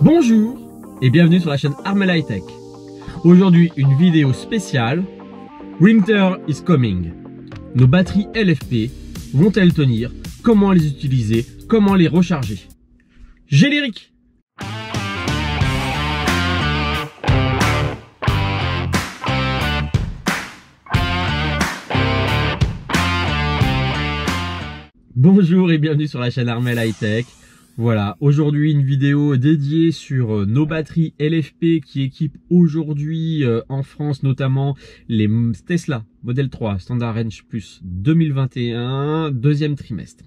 Bonjour et bienvenue sur la chaîne Armela High Tech. Aujourd'hui une vidéo spéciale, Winter is coming. Nos batteries LFP vont-elles tenir? Comment les utiliser? Comment les recharger? Générique. Bonjour et bienvenue sur la chaîne Armela High Tech. Voilà, aujourd'hui une vidéo dédiée sur nos batteries LFP qui équipent aujourd'hui en France notamment les Tesla Model 3 Standard Range Plus 2021, deuxième trimestre.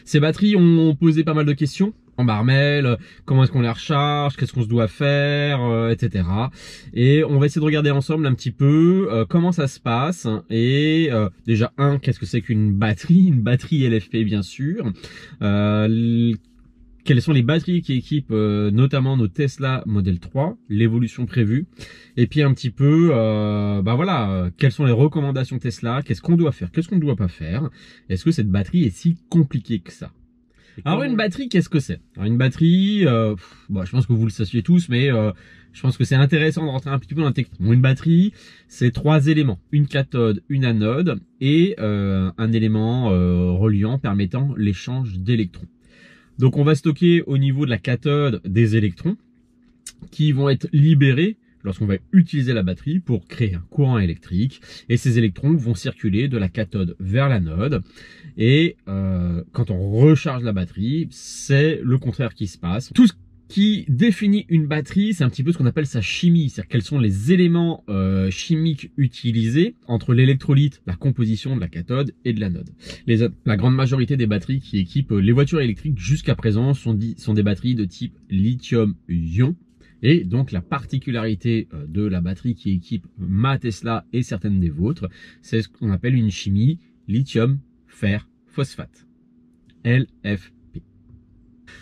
Ces batteries ont posé pas mal de questions en barmel, comment est-ce qu'on les recharge, qu'est-ce qu'on se doit faire, etc. Et on va essayer de regarder ensemble un petit peu comment ça se passe. Et déjà, qu'est-ce que c'est qu'une batterie? Une batterie LFP bien sûr. Quelles sont les batteries qui équipent notamment nos Tesla Model 3, l'évolution prévue, et puis un petit peu, quelles sont les recommandations Tesla, qu'est-ce qu'on doit faire, qu'est-ce qu'on ne doit pas faire, est-ce que cette batterie est si compliquée que ça? Alors une batterie, qu'est-ce que c'est? Alors une batterie, je pense que vous le sachiez tous, mais je pense que c'est intéressant de rentrer un petit peu dans la technique. Bon, une batterie, c'est trois éléments, une cathode, une anode et un élément reliant permettant l'échange d'électrons. Donc on va stocker au niveau de la cathode des électrons qui vont être libérés lorsqu'on va utiliser la batterie pour créer un courant électrique, et ces électrons vont circuler de la cathode vers l'anode. Et quand on recharge la batterie, c'est le contraire qui se passe. Tout ce qui définit une batterie, c'est un petit peu ce qu'on appelle sa chimie, c'est-à-dire quels sont les éléments chimiques utilisés entre l'électrolyte, la composition de la cathode et de l'anode. La grande majorité des batteries qui équipent les voitures électriques jusqu'à présent sont des batteries de type lithium-ion. Et donc la particularité de la batterie qui équipe ma Tesla et certaines des vôtres, c'est ce qu'on appelle une chimie lithium fer phosphate, LFP.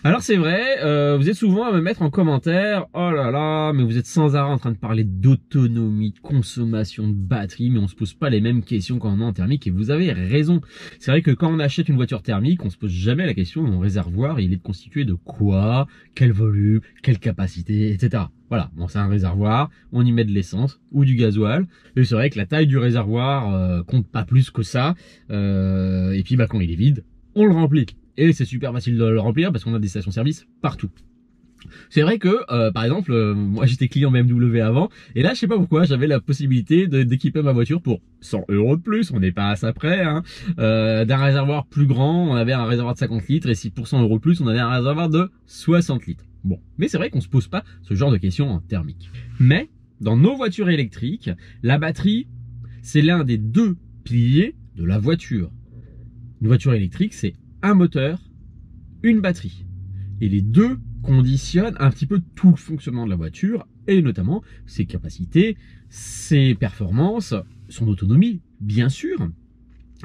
Alors c'est vrai, vous êtes souvent à me mettre en commentaire, oh là là, mais vous êtes sans arrêt en train de parler d'autonomie, de consommation de batterie, mais on se pose pas les mêmes questions quand on est en thermique, et vous avez raison. C'est vrai que quand on achète une voiture thermique, on se pose jamais la question de mon réservoir, il est constitué de quoi, quel volume, quelle capacité, etc. Voilà, bon, c'est un réservoir, on y met de l'essence ou du gasoil, et c'est vrai que la taille du réservoir compte pas plus que ça, et puis quand il est vide, on le remplit. Et c'est super facile de le remplir parce qu'on a des stations-service partout. C'est vrai que, par exemple, moi j'étais client BMW avant, et là je sais pas pourquoi j'avais la possibilité d'équiper ma voiture pour 100 € de plus, on n'est pas à ça près, hein, d'un réservoir plus grand, on avait un réservoir de 50 litres, et si pour 100 € de plus, on avait un réservoir de 60 litres. Bon, mais c'est vrai qu'on se pose pas ce genre de questions en thermique. Mais, dans nos voitures électriques, la batterie, c'est l'un des deux piliers de la voiture. Une voiture électrique, c'est un moteur, une batterie. Et les deux conditionnent un petit peu tout le fonctionnement de la voiture, et notamment ses capacités, ses performances, son autonomie, bien sûr,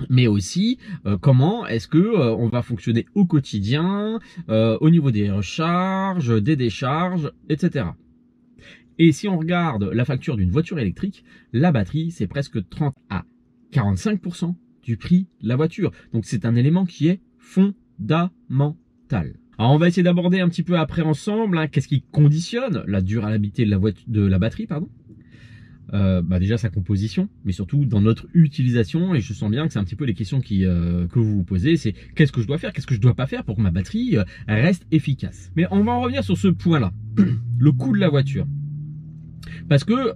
mais aussi comment est-ce que on va fonctionner au quotidien, au niveau des recharges, des décharges, etc. Et si on regarde la facture d'une voiture électrique, la batterie, c'est presque 30 à 45% du prix de la voiture. Donc c'est un élément qui est fondamental. Alors on va essayer d'aborder un petit peu après ensemble, qu'est-ce qui conditionne la durabilité de la batterie, pardon. Déjà sa composition, mais surtout dans notre utilisation, et je sens bien que c'est un petit peu les questions que vous vous posez, c'est qu'est-ce que je dois faire, qu'est-ce que je dois pas faire pour que ma batterie reste efficace. Mais on va en revenir sur ce point-là, le coût de la voiture. Parce que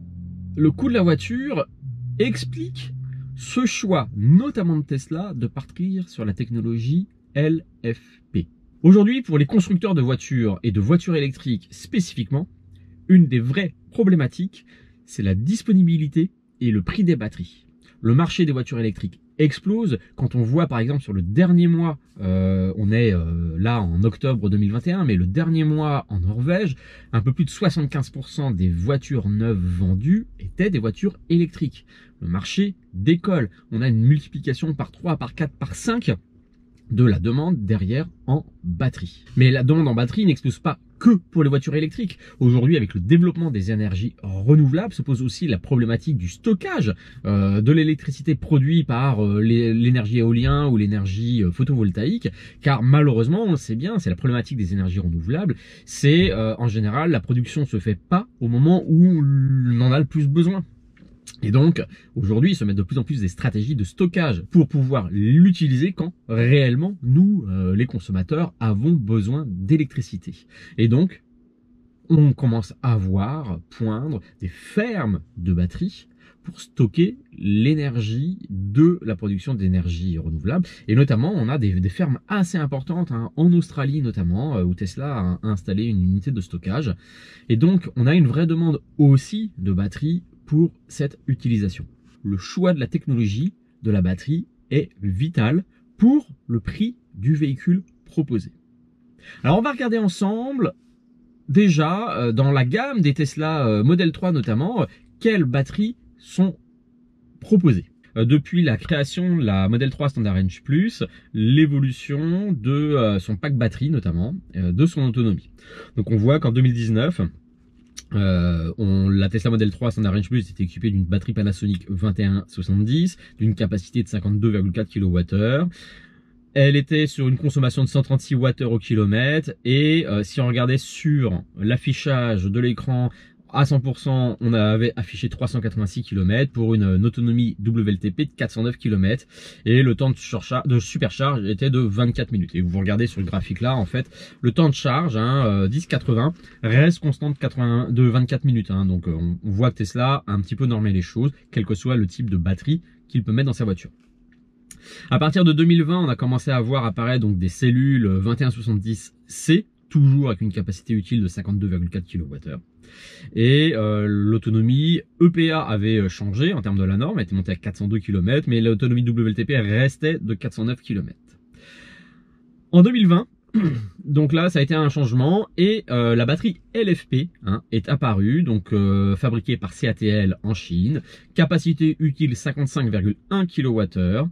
le coût de la voiture explique ce choix, notamment de Tesla, de partir sur la technologie LFP. Aujourd'hui, pour les constructeurs de voitures et de voitures électriques spécifiquement, une des vraies problématiques, c'est la disponibilité et le prix des batteries. Le marché des voitures électriques explose. Quand on voit par exemple sur le dernier mois, on est là en octobre 2021, mais le dernier mois en Norvège, un peu plus de 75% des voitures neuves vendues étaient des voitures électriques. Le marché décolle. On a une multiplication par 3, par 4, par 5 de la demande derrière en batterie. Mais la demande en batterie n'explose pas que pour les voitures électriques. Aujourd'hui, avec le développement des énergies renouvelables, se pose aussi la problématique du stockage de l'électricité produite par l'énergie éolienne ou l'énergie photovoltaïque, car malheureusement, on le sait bien, c'est la problématique des énergies renouvelables, c'est en général la production se fait pas au moment où on en a le plus besoin. Et donc, aujourd'hui, ils se mettent de plus en plus des stratégies de stockage pour pouvoir l'utiliser quand réellement, nous, les consommateurs, avons besoin d'électricité. Et donc, on commence à voir poindre des fermes de batteries pour stocker l'énergie de la production d'énergie renouvelable. Et notamment, on a des fermes assez importantes, hein, en Australie notamment, où Tesla a installé une unité de stockage. Et donc, on a une vraie demande aussi de batteries pour cette utilisation. Le choix de la technologie de la batterie est vital pour le prix du véhicule proposé. Alors on va regarder ensemble déjà dans la gamme des Tesla Model 3 notamment, quelles batteries sont proposées. Depuis la création de la Model 3 Standard Range Plus, l'évolution de son pack batterie notamment, de son autonomie. Donc on voit qu'en 2019, la Tesla Model 3 Standard Range Plus était équipée d'une batterie Panasonic 2170 d'une capacité de 52,4 kWh. Elle était sur une consommation de 136 Wh au kilomètre et si on regardait sur l'affichage de l'écran à 100%, on avait affiché 386 km pour une autonomie WLTP de 409 km et le temps de supercharge était de 24 minutes. Et vous regardez sur le graphique là, en fait, le temps de charge, 10-80, reste constant de 24 minutes. Donc on voit que Tesla a un petit peu normé les choses, quel que soit le type de batterie qu'il peut mettre dans sa voiture. À partir de 2020, on a commencé à voir apparaître donc des cellules 2170C, toujours avec une capacité utile de 52,4 kWh. Et l'autonomie EPA avait changé en termes de la norme, elle était montée à 402 km, mais l'autonomie WLTP restait de 409 km. En 2020, donc là ça a été un changement et la batterie LFP est apparue, donc fabriquée par CATL en Chine, capacité utile 55,1 kWh,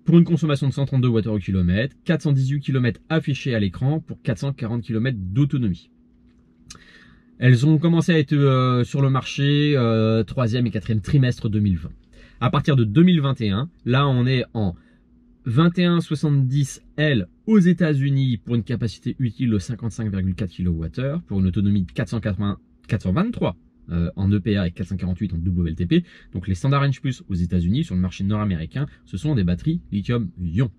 pour une consommation de 132 Wh au kilomètre, 418 km affichés à l'écran pour 440 km d'autonomie. Elles ont commencé à être sur le marché 3e et 4e trimestre 2020. À partir de 2021, là on est en 2170L aux États-Unis pour une capacité utile de 55,4 kWh, pour une autonomie de 423 en EPA et 448 en WLTP. Donc les Standard Range Plus aux États-Unis, sur le marché nord-américain, ce sont des batteries lithium-ion.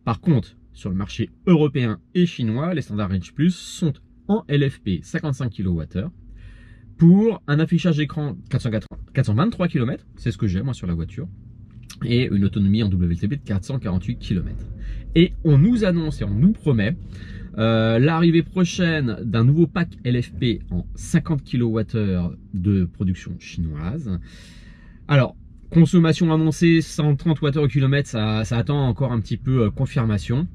Par contre, sur le marché européen et chinois, les Standard Range Plus sont en LFP 55 kWh pour un affichage écran 423 km, c'est ce que j'ai moi sur la voiture, et une autonomie en WLTP de 448 km. Et on nous annonce et on nous promet l'arrivée prochaine d'un nouveau pack LFP en 50 kWh de production chinoise. Alors, consommation annoncée 130 Wh au kilomètre, ça attend encore un petit peu confirmation.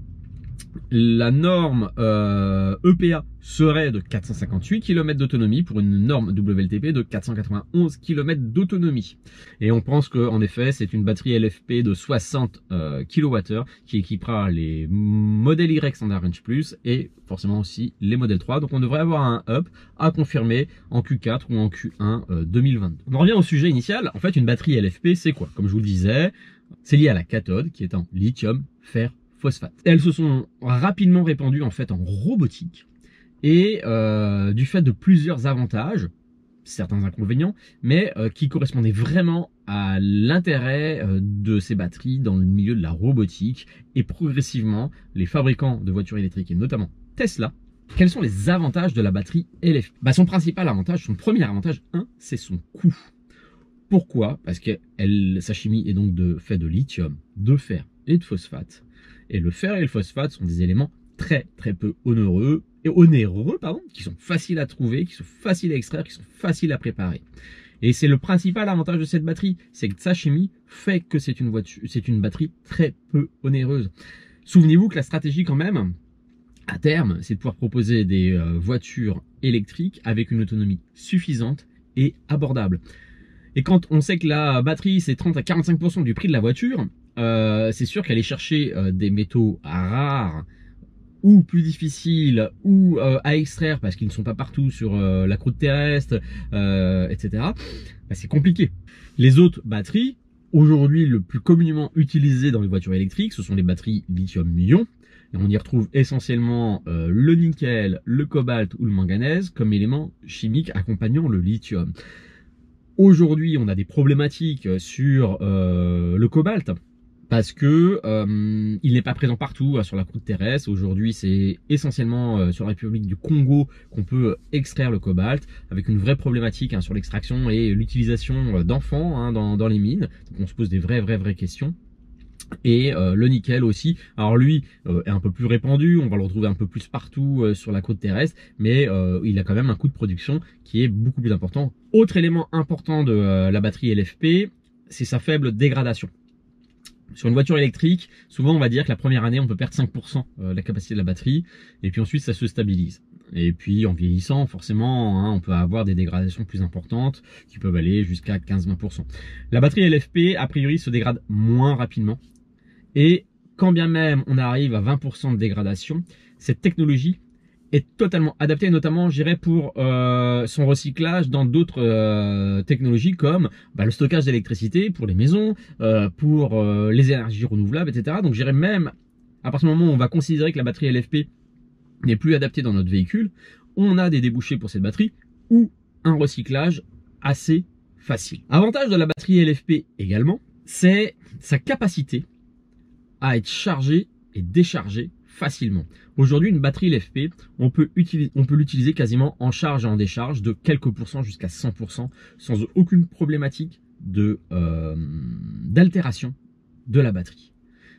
La norme EPA serait de 458 km d'autonomie pour une norme WLTP de 491 km d'autonomie. Et on pense qu'en effet, c'est une batterie LFP de 60 kWh qui équipera les modèles Y Standard Range Plus et forcément aussi les modèles 3. Donc on devrait avoir un up à confirmer en Q4 ou en Q1 2022. On en revient au sujet initial. En fait, une batterie LFP, c'est quoi? Comme je vous le disais, c'est lié à la cathode qui est en lithium, fer, phosphate. Elles se sont rapidement répandues en fait en robotique et du fait de plusieurs avantages, certains inconvénients, mais qui correspondaient vraiment à l'intérêt de ces batteries dans le milieu de la robotique. Et progressivement, les fabricants de voitures électriques et notamment Tesla, quels sont les avantages de la batterie LFP? Son principal avantage, son premier avantage, c'est son coût. Pourquoi? Parce que sa chimie est donc fait de lithium, de fer et de phosphate. Et le fer et le phosphate sont des éléments très peu onéreux, qui sont faciles à trouver, qui sont faciles à extraire, qui sont faciles à préparer. Et c'est le principal avantage de cette batterie, c'est que sa chimie fait que c'est une batterie très peu onéreuse. Souvenez-vous que la stratégie quand même, à terme, c'est de pouvoir proposer des voitures électriques avec une autonomie suffisante et abordable. Et quand on sait que la batterie c'est 30 à 45% du prix de la voiture, c'est sûr qu'aller chercher des métaux rares ou plus difficiles ou à extraire parce qu'ils ne sont pas partout sur la croûte terrestre, etc., bah, c'est compliqué. Les autres batteries, aujourd'hui le plus communément utilisé dans les voitures électriques, ce sont les batteries lithium-ion. Et on y retrouve essentiellement le nickel, le cobalt ou le manganèse comme éléments chimiques accompagnant le lithium. Aujourd'hui, on a des problématiques sur le cobalt parce que il n'est pas présent partout sur la croûte terrestre. Aujourd'hui, c'est essentiellement sur la République du Congo qu'on peut extraire le cobalt, avec une vraie problématique sur l'extraction et l'utilisation d'enfants dans les mines. Donc on se pose des vraies questions. Et le nickel aussi, alors lui est un peu plus répandu, on va le retrouver un peu plus partout sur la croûte terrestre, mais il a quand même un coût de production qui est beaucoup plus important. Autre élément important de la batterie LFP, c'est sa faible dégradation. Sur une voiture électrique, souvent on va dire que la première année on peut perdre 5% de la capacité de la batterie, et puis ensuite ça se stabilise. Et puis en vieillissant, forcément, on peut avoir des dégradations plus importantes qui peuvent aller jusqu'à 15-20%. La batterie LFP, a priori, se dégrade moins rapidement. Et quand bien même on arrive à 20% de dégradation, cette technologie est totalement adaptée, notamment, je dirais, pour son recyclage dans d'autres technologies comme le stockage d'électricité pour les maisons, pour les énergies renouvelables, etc. Donc, je dirais même, à partir du moment où on va considérer que la batterie LFP n'est plus adaptée dans notre véhicule, on a des débouchés pour cette batterie ou un recyclage assez facile. Avantage de la batterie LFP également, c'est sa capacité à être chargée et déchargée facilement. Aujourd'hui, une batterie LFP, on peut l'utiliser quasiment en charge et en décharge de quelques pourcents jusqu'à 100% sans aucune problématique d'altération de la batterie.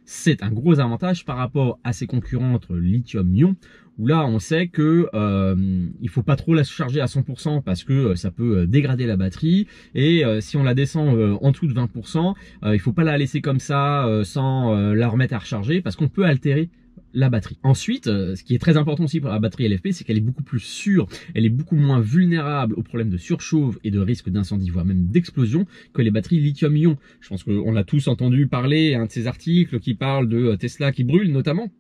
C'est un gros avantage par rapport à ses concurrentes lithium-ion, où là on sait que il faut pas trop la charger à 100% parce que ça peut dégrader la batterie, et si on la descend en dessous de 20%, il faut pas la laisser comme ça sans la remettre à recharger parce qu'on peut altérer la batterie. Ensuite, ce qui est très important aussi pour la batterie LFP, c'est qu'elle est beaucoup plus sûre, elle est beaucoup moins vulnérable aux problèmes de surchauffe et de risque d'incendie, voire même d'explosion, que les batteries lithium-ion. Je pense qu'on a tous entendu parler de ces articles qui parlent de Tesla qui brûle notamment.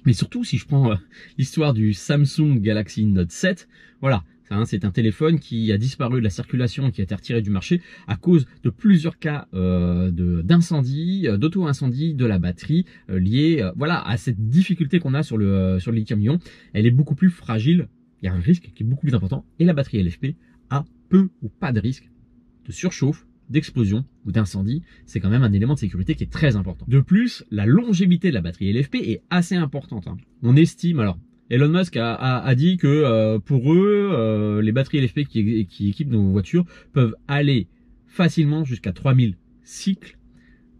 Mais surtout, si je prends l'histoire du Samsung Galaxy Note 7, voilà, c'est un téléphone qui a disparu de la circulation, qui a été retiré du marché à cause de plusieurs cas d'incendie, d'auto-incendie de la batterie liés à cette difficulté qu'on a sur le lithium-ion. Elle est beaucoup plus fragile, il y a un risque qui est beaucoup plus important, et la batterie LFP a peu ou pas de risque de surchauffe, d'explosion ou d'incendie. C'est quand même un élément de sécurité qui est très important. De plus, la longévité de la batterie LFP est assez importante. On estime, alors Elon Musk a dit que pour eux, les batteries LFP qui équipent nos voitures peuvent aller facilement jusqu'à 3000 cycles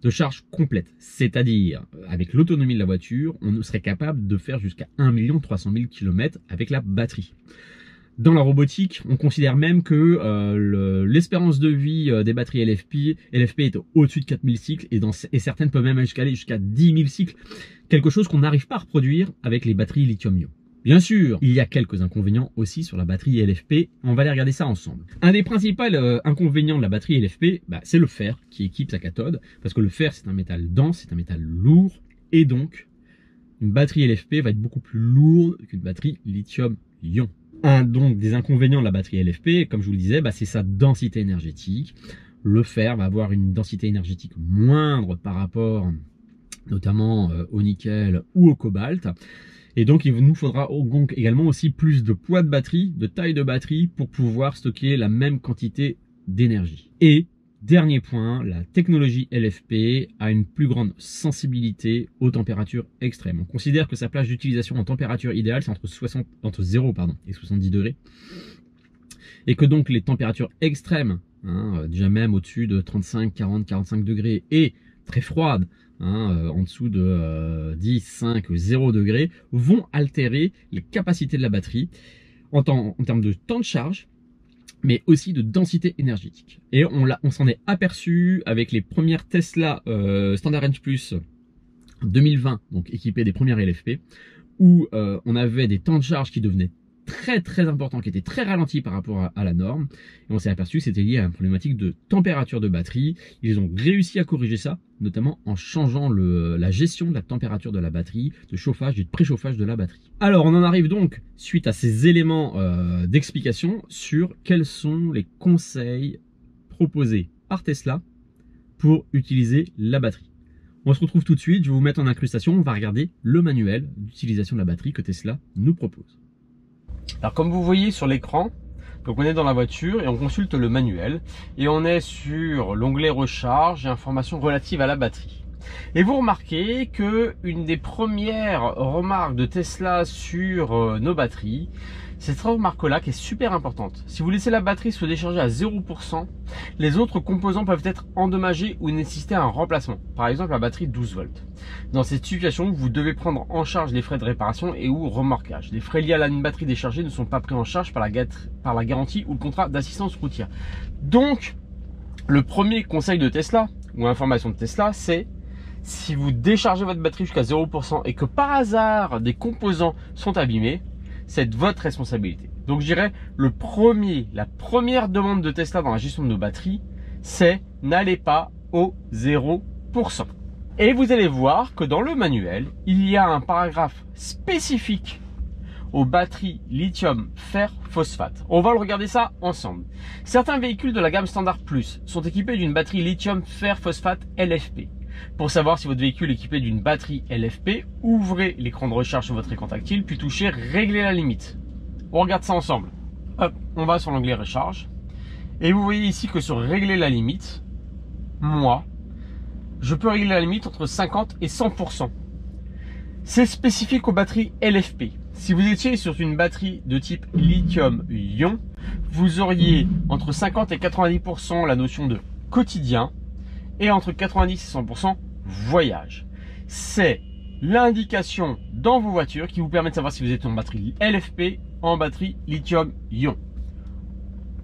de charge complète. C'est-à-dire, avec l'autonomie de la voiture, on serait capable de faire jusqu'à 1 300 000 km avec la batterie. Dans la robotique, on considère même que l'espérance de vie des batteries LFP est au-dessus de 4000 cycles et certaines peuvent même aller jusqu'à 10 000 cycles. Quelque chose qu'on n'arrive pas à reproduire avec les batteries lithium-ion. Bien sûr, il y a quelques inconvénients aussi sur la batterie LFP. On va aller regarder ça ensemble. Un des principaux inconvénients de la batterie LFP, c'est le fer qui équipe sa cathode. Parce que le fer, c'est un métal dense, c'est un métal lourd. Et donc, une batterie LFP va être beaucoup plus lourde qu'une batterie lithium-ion. Donc des inconvénients de la batterie LFP, comme je vous le disais, c'est sa densité énergétique. Le fer va avoir une densité énergétique moindre par rapport notamment au nickel ou au cobalt. Et donc il nous faudra donc également aussi plus de poids de batterie, de taille de batterie pour pouvoir stocker la même quantité d'énergie. Et dernier point, la technologie LFP a une plus grande sensibilité aux températures extrêmes. On considère que sa plage d'utilisation en température idéale, c'est entre 0 et 70 degrés. Et que donc les températures extrêmes, déjà même au-dessus de 35, 40, 45 degrés, et très froides, en dessous de 10, 5, 0 degrés, vont altérer les capacités de la batterie en termes de temps de charge, mais aussi de densité énergétique. Et on s'en est aperçu avec les premières Tesla Standard Range Plus 2020, donc équipées des premières LFP, où on avait des temps de charge qui devenaient très important, qui était très ralenti par rapport à la norme. Et on s'est aperçu que c'était lié à une problématique de température de batterie. Ils ont réussi à corriger ça, notamment en changeant la gestion de la température de la batterie, de chauffage et de préchauffage de la batterie. Alors on en arrive donc, suite à ces éléments d'explication, sur quels sont les conseils proposés par Tesla pour utiliser la batterie. On se retrouve tout de suite, je vais vous mettre en incrustation, on va regarder le manuel d'utilisation de la batterie que Tesla nous propose. Alors comme vous voyez sur l'écran, donc on est dans la voiture et on consulte le manuel et on est sur l'onglet recharge et informations relatives à la batterie. Et vous remarquez que une des premières remarques de Tesla sur nos batteries, c'est cette remarque-là qui est super importante. Si vous laissez la batterie se décharger à 0%, les autres composants peuvent être endommagés ou nécessiter un remplacement. Par exemple, la batterie 12 volts. Dans cette situation, vous devez prendre en charge les frais de réparation et ou remorquage. Les frais liés à une batterie déchargée ne sont pas pris en charge par la garantie ou le contrat d'assistance routière. Donc, le premier conseil de Tesla, ou information de Tesla, c'est si vous déchargez votre batterie jusqu'à 0% et que par hasard des composants sont abîmés, c'est votre responsabilité. Donc je dirais la première demande de Tesla dans la gestion de nos batteries, c'est n'allez pas au 0%. Et vous allez voir que dans le manuel, il y a un paragraphe spécifique aux batteries lithium fer phosphate. On va le regarder ça ensemble. Certains véhicules de la gamme Standard Plus sont équipés d'une batterie lithium fer phosphate LFP. Pour savoir si votre véhicule est équipé d'une batterie LFP, ouvrez l'écran de recharge sur votre écran tactile, puis touchez régler la limite. On regarde ça ensemble. Hop, on va sur l'onglet recharge. Et vous voyez ici que sur régler la limite, moi, je peux régler la limite entre 50 et 100%. C'est spécifique aux batteries LFP. Si vous étiez sur une batterie de type lithium-ion, vous auriez entre 50 et 90% la notion de quotidien et entre 90 et 100% voyage. C'est l'indication dans vos voitures qui vous permet de savoir si vous êtes en batterie LFP, en batterie lithium-ion.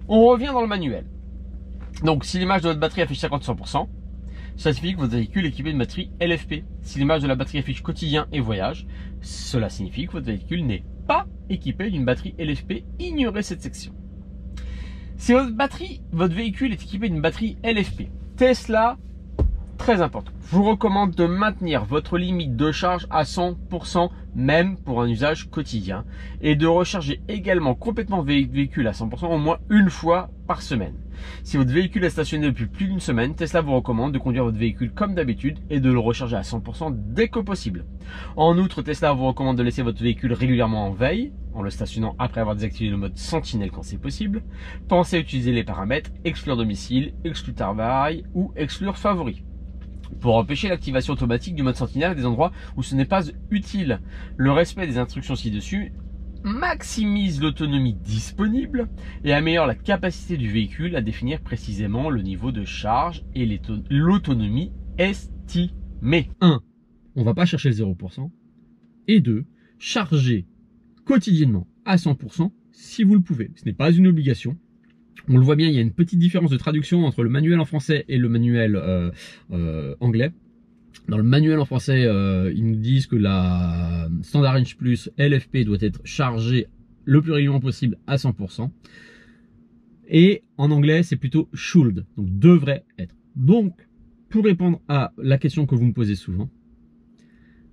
On revient dans le manuel. Donc si l'image de votre batterie affiche 50-100%, ça signifie que votre véhicule est équipé d'une batterie LFP. Si l'image de la batterie affiche quotidien et voyage, cela signifie que votre véhicule n'est pas équipé d'une batterie LFP. Ignorez cette section. Si votre véhicule est équipé d'une batterie LFP, Tesla, très important, vous recommande de maintenir votre limite de charge à 100%, même pour un usage quotidien, et de recharger également complètement votre véhicule à 100% au moins une fois par semaine. Si votre véhicule est stationné depuis plus d'une semaine, Tesla vous recommande de conduire votre véhicule comme d'habitude et de le recharger à 100% dès que possible. En outre, Tesla vous recommande de laisser votre véhicule régulièrement en veille, en le stationnant après avoir désactivé le mode sentinelle quand c'est possible. Pensez à utiliser les paramètres exclure domicile, exclure travail ou exclure favori, pour empêcher l'activation automatique du mode sentinelle à des endroits où ce n'est pas utile. Le respect des instructions ci-dessus maximise l'autonomie disponible et améliore la capacité du véhicule à définir précisément le niveau de charge et l'autonomie estimée. 1. On ne va pas chercher le 0%. Et 2. Charger quotidiennement à 100% si vous le pouvez. Ce n'est pas une obligation. On le voit bien, il y a une petite différence de traduction entre le manuel en français et le manuel anglais. Dans le manuel en français, ils nous disent que la Standard Range Plus LFP doit être chargée le plus régulièrement possible à 100%. Et en anglais, c'est plutôt should, donc devrait être. Donc, pour répondre à la question que vous me posez souvent,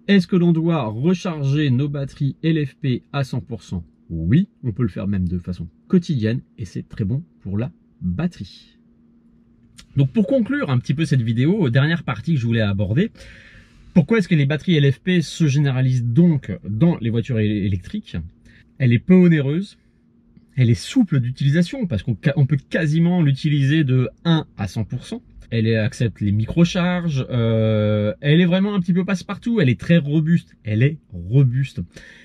est-ce que l'on doit recharger nos batteries LFP à 100%? Oui, on peut le faire même de façon quotidienne et c'est très bon pour la batterie. Donc pour conclure un petit peu cette vidéo, dernière partie que je voulais aborder, pourquoi est-ce que les batteries LFP se généralisent donc dans les voitures électriques? Elle est peu onéreuse, elle est souple d'utilisation parce qu'on peut quasiment l'utiliser de 1 à 100%. Elle accepte les microcharges, elle est vraiment un petit peu passe-partout, elle est très robuste,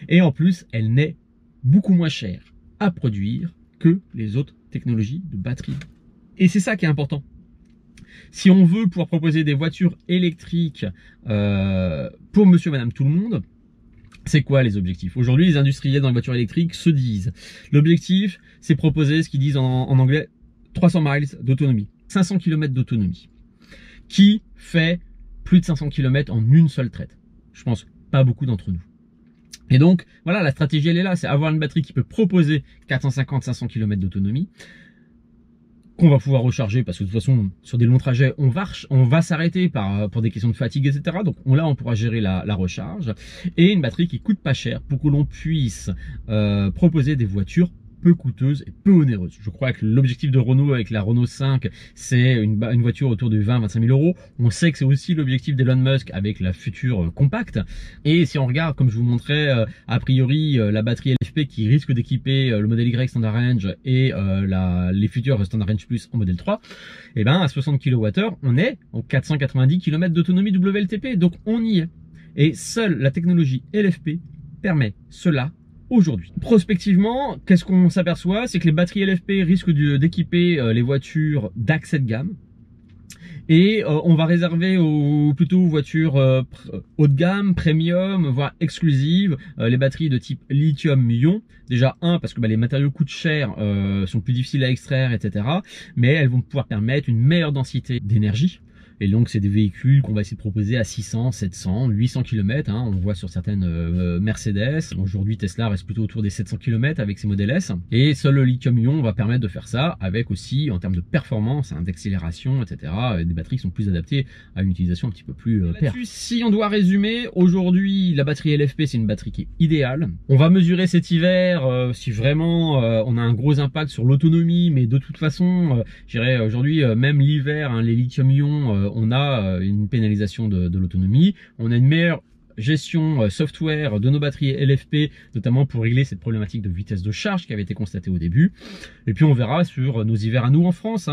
Et en plus, elle n'est beaucoup moins chère à produire que les autres technologies de batterie. Et c'est ça qui est important. Si on veut pouvoir proposer des voitures électriques pour monsieur et madame tout le monde, c'est quoi les objectifs? Aujourd'hui, les industriels dans les voitures électriques se disent, l'objectif, c'est proposer ce qu'ils disent en anglais 300 miles d'autonomie, 500 km d'autonomie. Qui fait plus de 500 km en une seule traite? Je pense pas beaucoup d'entre nous. Et donc, voilà, la stratégie, elle est là, c'est avoir une batterie qui peut proposer 450-500 km d'autonomie, qu'on va pouvoir recharger, parce que de toute façon, sur des longs trajets, on va s'arrêter pour des questions de fatigue, etc. Donc là, on pourra gérer la recharge. Et une batterie qui coûte pas cher pour que l'on puisse proposer des voitures peu coûteuse et peu onéreuse. Je crois que l'objectif de Renault avec la Renault 5, c'est une voiture autour de 20-25 000 euros. On sait que c'est aussi l'objectif d'Elon Musk avec la future compacte. Et si on regarde, comme je vous montrais, a priori, la batterie LFP qui risque d'équiper le modèle Y Standard Range et les futurs Standard Range Plus en modèle 3, et ben à 60 kWh, on est en 490 km d'autonomie WLTP. Donc on y est. Et seule la technologie LFP permet cela aujourd'hui. Prospectivement, qu'est-ce qu'on s'aperçoit? C'est que les batteries LFP risquent d'équiper les voitures d'accès de gamme. Et on va réserver plutôt aux voitures haut de gamme, premium, voire exclusives, les batteries de type lithium-ion. Déjà, parce que les matériaux coûtent cher, sont plus difficiles à extraire, etc. Mais elles vont pouvoir permettre une meilleure densité d'énergie. Et donc, c'est des véhicules qu'on va essayer de proposer à 600, 700, 800 km. On voit sur certaines Mercedes. Aujourd'hui, Tesla reste plutôt autour des 700 km avec ses modèles S. Et seul le lithium-ion va permettre de faire ça avec aussi, en termes de performance, d'accélération, etc. Des batteries qui sont plus adaptées à une utilisation un petit peu plus perf. Si on doit résumer, aujourd'hui, la batterie LFP, c'est une batterie qui est idéale. On va mesurer cet hiver si vraiment on a un gros impact sur l'autonomie. Mais de toute façon, je dirais aujourd'hui, même l'hiver, les lithium-ion, on a une pénalisation de l'autonomie, on a une meilleure gestion software de nos batteries LFP, notamment pour régler cette problématique de vitesse de charge qui avait été constatée au début. Et puis on verra sur nos hivers à nous en France.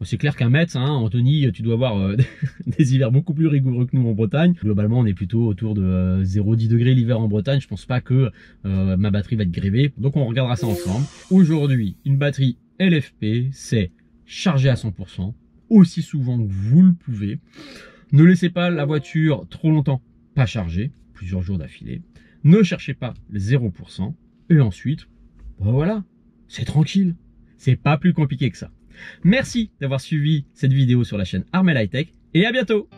C'est clair qu'un Metz, Anthony, tu dois avoir des hivers beaucoup plus rigoureux que nous en Bretagne. Globalement, on est plutôt autour de 0,10 degrés l'hiver en Bretagne. Je pense pas que ma batterie va être grévée. Donc on regardera ça ensemble. Aujourd'hui, une batterie LFP, c'est charger à 100%. Aussi souvent que vous le pouvez. Ne laissez pas la voiture trop longtemps pas chargée, plusieurs jours d'affilée. Ne cherchez pas le 0%. Et ensuite, voilà, c'est tranquille. C'est pas plus compliqué que ça. Merci d'avoir suivi cette vidéo sur la chaîne Armel High Tech et à bientôt.